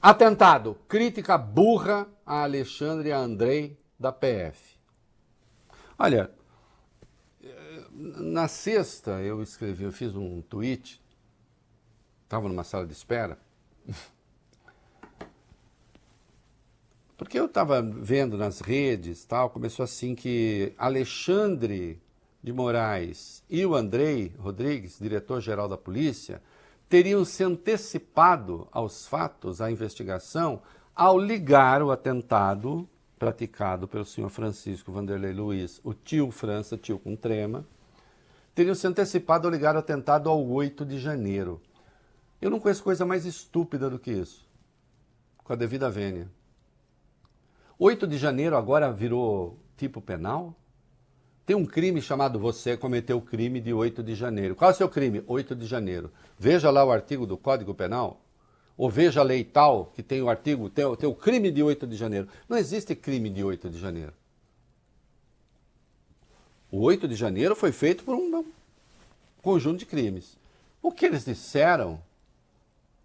Atentado. Crítica burra a Alexandre e a Andrei da PF. Olha, na sexta eu fiz um tweet, estava numa sala de espera, porque eu estava vendo nas redes, tal, começou assim que Alexandre de Moraes e o Andrei Rodrigues, diretor-geral da polícia, teriam se antecipado aos fatos, à investigação, ao ligar o atentado praticado pelo senhor Francisco Vanderlei Luiz, o tio França, tio com trema, teriam se antecipado ao ligar o atentado ao 8 de janeiro. Eu não conheço coisa mais estúpida do que isso, com a devida vênia. 8 de janeiro agora virou tipo penal? Tem um crime chamado você cometeu o crime de 8 de janeiro. Qual é o seu crime? 8 de janeiro. Veja lá o artigo do Código Penal. Ou veja a lei tal, que tem o artigo, tem o crime de 8 de janeiro. Não existe crime de 8 de janeiro. O 8 de janeiro foi feito por um conjunto de crimes. O que eles disseram,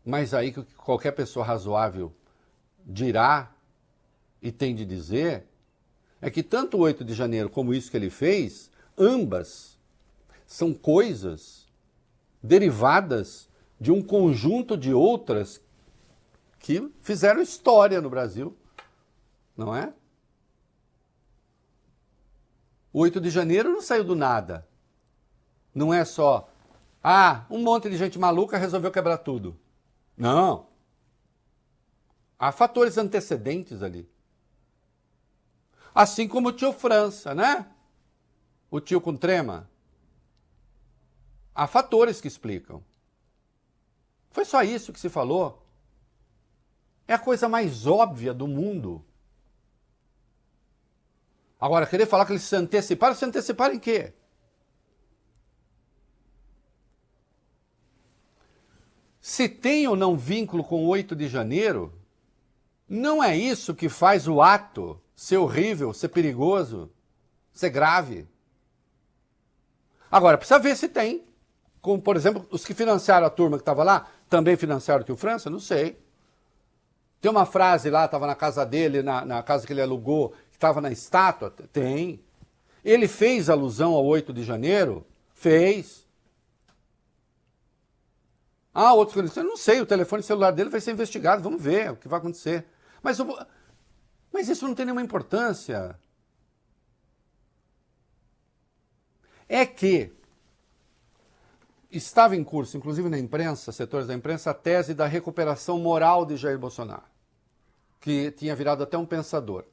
mas aí que qualquer pessoa razoável dirá e tem de dizer, é que tanto o 8 de janeiro como isso que ele fez, ambas são coisas derivadas de um conjunto de outras que fizeram história no Brasil, não é? O 8 de janeiro não saiu do nada. Não é só, um monte de gente maluca resolveu quebrar tudo. Não. Há fatores antecedentes ali. Assim como o tio França, né? O tio com trema. Há fatores que explicam. Foi só isso que se falou? É a coisa mais óbvia do mundo. Agora, querer falar que eles se anteciparam em quê? Se tem ou não vínculo com o 8 de janeiro, não é isso que faz o ato ser horrível, ser perigoso, ser grave. Agora, precisa ver se tem. Como, por exemplo, os que financiaram a turma que estava lá, também financiaram o tio França? Não sei. Tem uma frase lá, estava na casa dele, na casa que ele alugou, que estava na estátua? Tem. Ele fez alusão ao 8 de janeiro? Fez. Outros que disseram, não sei, o telefone celular dele vai ser investigado, vamos ver o que vai acontecer. Mas isso não tem nenhuma importância. É que estava em curso, inclusive na imprensa, setores da imprensa, a tese da recuperação moral de Jair Bolsonaro, que tinha virado até um pensador,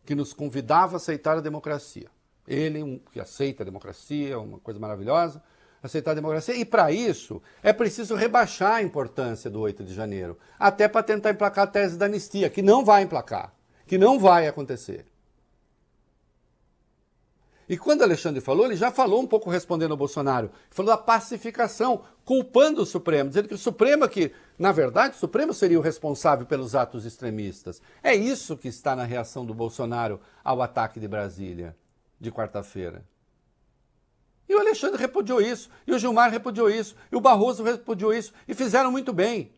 que nos convidava a aceitar a democracia. Ele, que aceita a democracia, uma coisa maravilhosa, aceitar a democracia, e para isso é preciso rebaixar a importância do 8 de janeiro, até para tentar emplacar a tese da anistia, que não vai emplacar, que não vai acontecer. E quando Alexandre falou, ele já falou um pouco respondendo ao Bolsonaro, falou da pacificação, culpando o Supremo, dizendo que o Supremo na verdade, o Supremo seria o responsável pelos atos extremistas. É isso que está na reação do Bolsonaro ao ataque de Brasília, de quarta-feira. E o Alexandre repudiou isso, e o Gilmar repudiou isso, e o Barroso repudiou isso, e fizeram muito bem.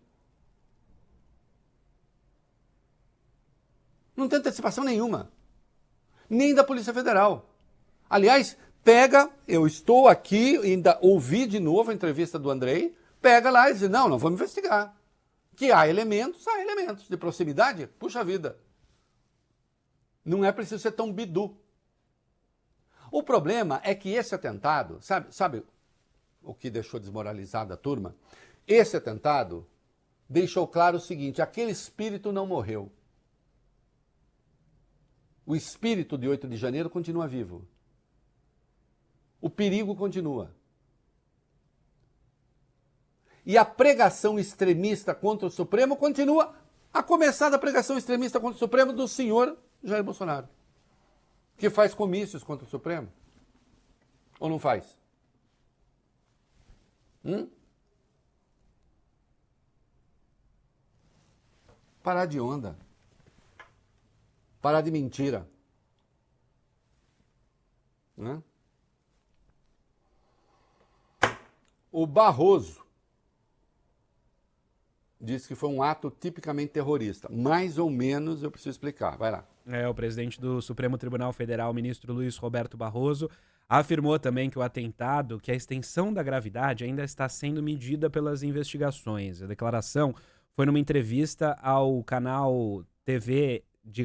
Não tem antecipação nenhuma, nem da Polícia Federal. Aliás, eu estou aqui, ainda ouvi de novo a entrevista do Andrei, pega lá e diz, não vamos investigar. Que há elementos de proximidade, puxa vida. Não é preciso ser tão bidu. O problema é que esse atentado, sabe o que deixou desmoralizada a turma? Esse atentado deixou claro o seguinte, aquele espírito não morreu. O espírito de 8 de janeiro continua vivo. O perigo continua. E a pregação extremista contra o Supremo continua, a começar da pregação extremista contra o Supremo do senhor Jair Bolsonaro, que faz comícios contra o Supremo. Ou não faz? Parar de onda. Parar de mentira. Né? O Barroso disse que foi um ato tipicamente terrorista. Mais ou menos, eu preciso explicar. Vai lá. O presidente do Supremo Tribunal Federal, o ministro Luiz Roberto Barroso, afirmou também que o atentado, que a extensão da gravidade ainda está sendo medida pelas investigações. A declaração foi numa entrevista ao canal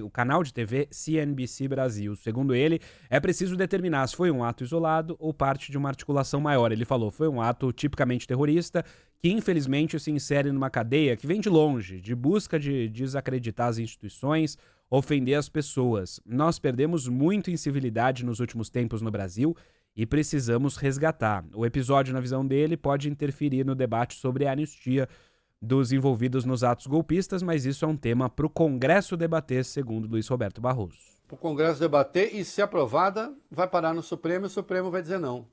o canal de TV CNBC Brasil. Segundo ele, é preciso determinar se foi um ato isolado ou parte de uma articulação maior. Ele falou, foi um ato tipicamente terrorista que infelizmente se insere numa cadeia que vem de longe, de busca de desacreditar as instituições, ofender as pessoas. Nós perdemos muito em civilidade nos últimos tempos no Brasil e precisamos resgatar. O episódio, na visão dele, pode interferir no debate sobre a anistia dos envolvidos nos atos golpistas, mas isso é um tema para o Congresso debater, segundo Luiz Roberto Barroso. Para o Congresso debater e, se aprovada, vai parar no Supremo e o Supremo vai dizer não.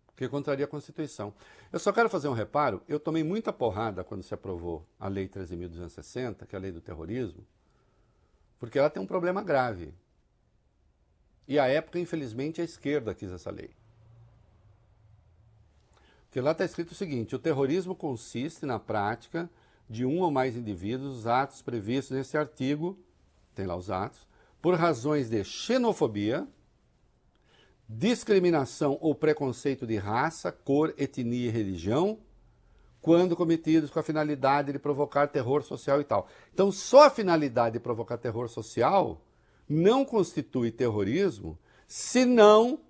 Porque contraria a Constituição. Eu só quero fazer um reparo, eu tomei muita porrada quando se aprovou a Lei 13.260, que é a lei do terrorismo, porque ela tem um problema grave. E à época, infelizmente, a esquerda quis essa lei. Porque lá está escrito o seguinte, o terrorismo consiste na prática de um ou mais indivíduos, os atos previstos nesse artigo, tem lá os atos, por razões de xenofobia, discriminação ou preconceito de raça, cor, etnia e religião, quando cometidos com a finalidade de provocar terror social e tal. Então, só a finalidade de provocar terror social não constitui terrorismo se não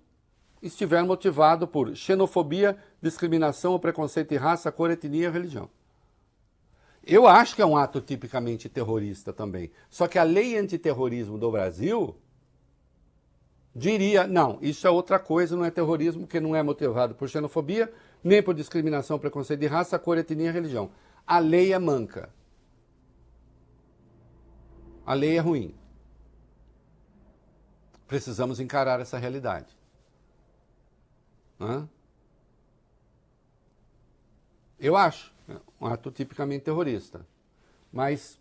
estiver motivado por xenofobia, discriminação ou preconceito de raça, cor, etnia e religião. Eu acho que é um ato tipicamente terrorista também. Só que a lei antiterrorismo do Brasil diria, não, isso é outra coisa, não é terrorismo, que não é motivado por xenofobia, nem por discriminação, preconceito de raça, cor, etnia e religião. A lei é manca. A lei é ruim. Precisamos encarar essa realidade. Eu acho um ato tipicamente terrorista. Mas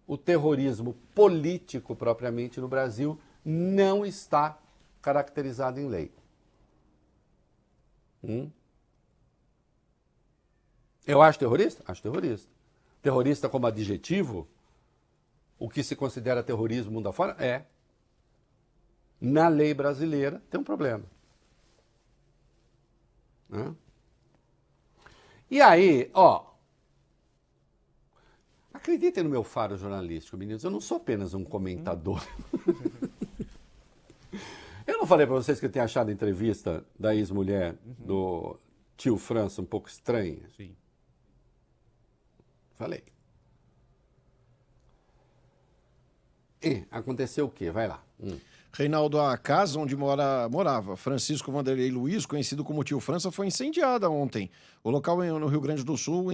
o terrorismo político, propriamente, no Brasil, não está caracterizado em lei. Eu acho terrorista? Acho terrorista. Terrorista como adjetivo, o que se considera terrorismo mundo afora? É. Na lei brasileira tem um problema. E aí, acreditem no meu faro jornalístico, meninos, eu não sou apenas um comentador. Eu não falei para vocês que eu tinha achado a entrevista da ex-mulher do tio França um pouco estranha? Sim. Falei. E aconteceu o quê? Vai lá. Reinaldo, a casa onde morava Francisco Vanderlei Luiz, conhecido como Tio França, foi incendiada ontem. O local no Rio Grande do Sul,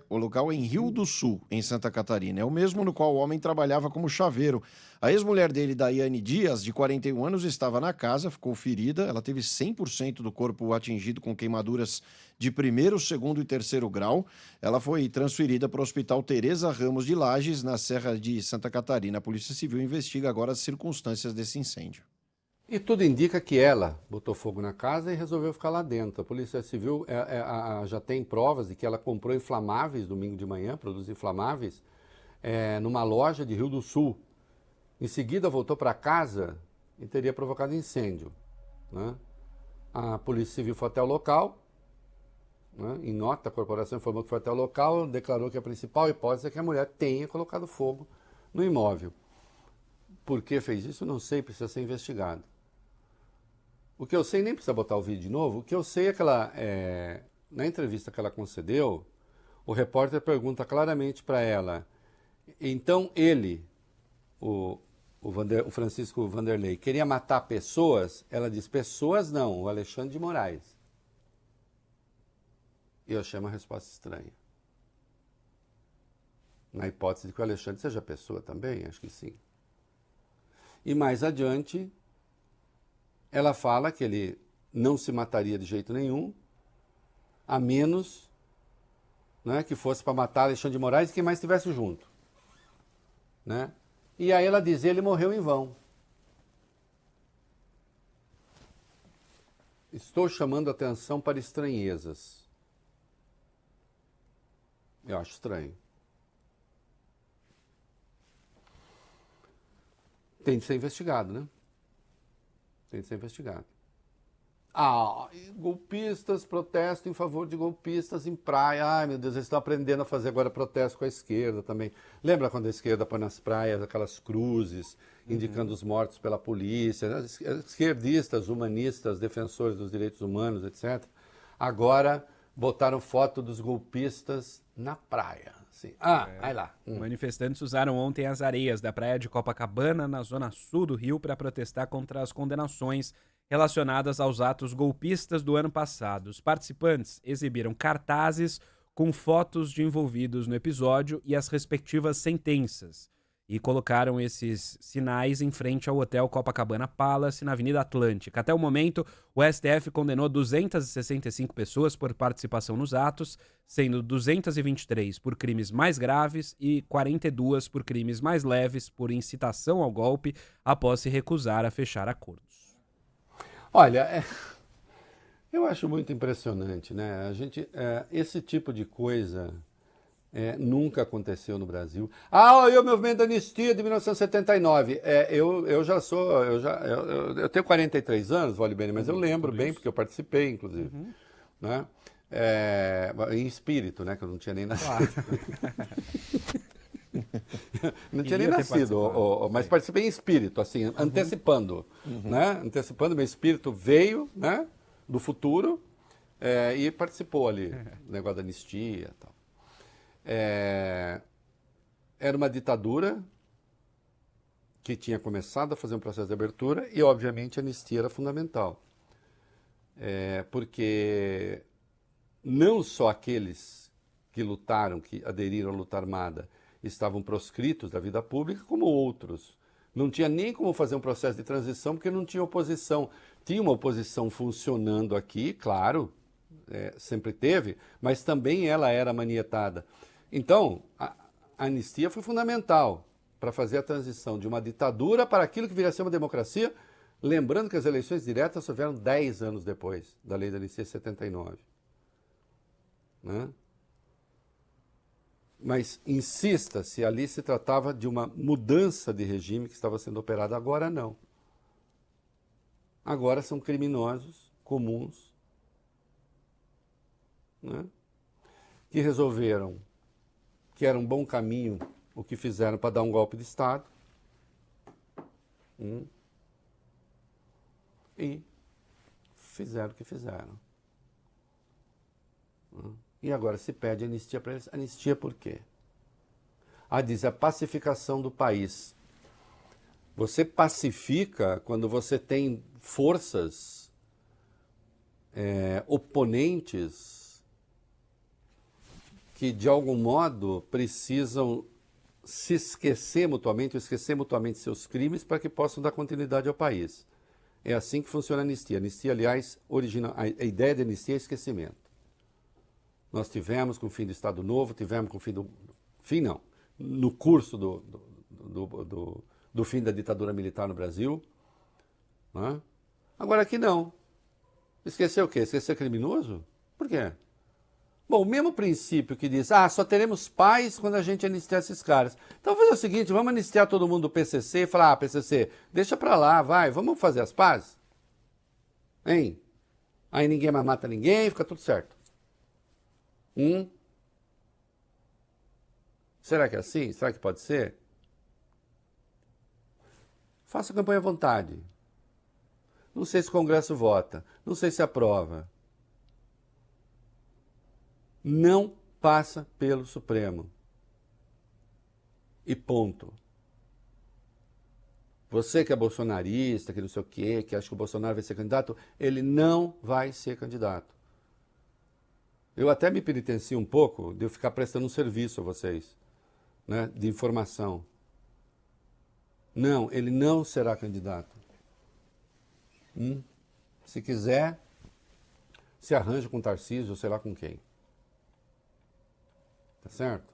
o local em Rio do Sul, em Santa Catarina. É o mesmo no qual o homem trabalhava como chaveiro. A ex-mulher dele, Daiane Dias, de 41 anos, estava na casa, ficou ferida. Ela teve 100% do corpo atingido com queimaduras de primeiro, segundo e terceiro grau. Ela foi transferida para o Hospital Teresa Ramos de Lages, na Serra de Santa Catarina. A Polícia Civil investiga agora as circunstâncias desse incêndio. E tudo indica que ela botou fogo na casa e resolveu ficar lá dentro. A Polícia Civil já tem provas de que ela comprou inflamáveis domingo de manhã, produtos inflamáveis, numa loja de Rio do Sul. Em seguida voltou para casa e teria provocado incêndio. A Polícia Civil foi até o local, em nota a corporação informou que foi até o local, declarou que a principal hipótese é que a mulher tenha colocado fogo no imóvel. Por que fez isso? Não sei, precisa ser investigado. O que eu sei, nem precisa botar o vídeo de novo, o que eu sei é que ela, na entrevista que ela concedeu, o repórter pergunta claramente para ela, então ele, o Francisco Vanderlei, queria matar pessoas? Ela diz, pessoas não, o Alexandre de Moraes. E eu achei uma resposta estranha. Na hipótese de que o Alexandre seja pessoa também, acho que sim. E mais adiante, ela fala que ele não se mataria de jeito nenhum, a menos que fosse para matar Alexandre de Moraes e quem mais estivesse junto. E aí ela diz, ele morreu em vão. Estou chamando atenção para estranhezas. Eu acho estranho. Tem de ser investigado, né? Tem de ser investigado. E golpistas protestam em favor de golpistas em praia. Ai, meu Deus, eles estão aprendendo a fazer agora protesto com a esquerda também. Lembra quando a esquerda põe nas praias aquelas cruzes indicando os mortos pela polícia? Esquerdistas, humanistas, defensores dos direitos humanos, etc. Agora botaram foto dos golpistas na praia. Assim. Vai lá. Manifestantes usaram ontem as areias da praia de Copacabana, na zona sul do Rio, para protestar contra as condenações relacionadas aos atos golpistas do ano passado. Os participantes exibiram cartazes com fotos de envolvidos no episódio e as respectivas sentenças, e colocaram esses sinais em frente ao Hotel Copacabana Palace, na Avenida Atlântica. Até o momento, o STF condenou 265 pessoas por participação nos atos, sendo 223 por crimes mais graves e 42 por crimes mais leves por incitação ao golpe, após se recusar a fechar acordos. Olha, eu acho muito impressionante, né? Esse tipo de coisa nunca aconteceu no Brasil. E o movimento da anistia de 1979. Eu tenho 43 anos, vale bem, mas eu lembro bem, porque eu participei, inclusive. Né? Em espírito, né? Que eu não tinha nem nascido. Não tinha nem nascido, mas participei em espírito, assim, antecipando. Né? Antecipando, meu espírito veio, né, do futuro e participou ali, do negócio da anistia e tal. Era uma ditadura que tinha começado a fazer um processo de abertura e, obviamente, a anistia era fundamental. Porque não só aqueles que lutaram, que aderiram à luta armada, estavam proscritos da vida pública, como outros. Não tinha nem como fazer um processo de transição, porque não tinha oposição. Tinha uma oposição funcionando aqui, claro, sempre teve, mas também ela era manietada. Então, a anistia foi fundamental para fazer a transição de uma ditadura para aquilo que viria a ser uma democracia, lembrando que as eleições diretas só vieram 10 anos depois da lei da anistia 79. Né? Mas insista se ali se tratava de uma mudança de regime que estava sendo operada. Agora não. Agora são criminosos comuns, né, que resolveram que era um bom caminho o que fizeram para dar um golpe de Estado. E fizeram o que fizeram. E agora se pede anistia para eles. Anistia por quê? Diz a pacificação do país. Você pacifica quando você tem forças oponentes que, de algum modo, precisam se esquecer mutuamente, ou esquecer mutuamente seus crimes para que possam dar continuidade ao país. É assim que funciona a anistia. A anistia, aliás, a ideia de anistia é esquecimento. Nós tivemos com o fim do Estado Novo, tivemos com o fim do... Fim não. No curso do fim da ditadura militar no Brasil. Né? Agora aqui não. Esquecer o quê? Esquecer criminoso? Por quê? Bom, o mesmo princípio que diz, só teremos paz quando a gente anistiar esses caras. Então vamos fazer o seguinte, vamos anistiar todo mundo do PCC e falar, PCC, deixa pra lá, vai, vamos fazer as pazes? Hein? Aí ninguém mais mata ninguém, fica tudo certo. Será que é assim? Será que pode ser? Faça campanha à vontade. Não sei se o Congresso vota, não sei se aprova. Não passa pelo Supremo. E ponto. Você que é bolsonarista, que não sei o quê, que acha que o Bolsonaro vai ser candidato, ele não vai ser candidato. Eu até me penitencio um pouco de eu ficar prestando um serviço a vocês, né, de informação. Não, ele não será candidato. Se quiser, se arranja com Tarcísio, ou sei lá com quem. Tá certo?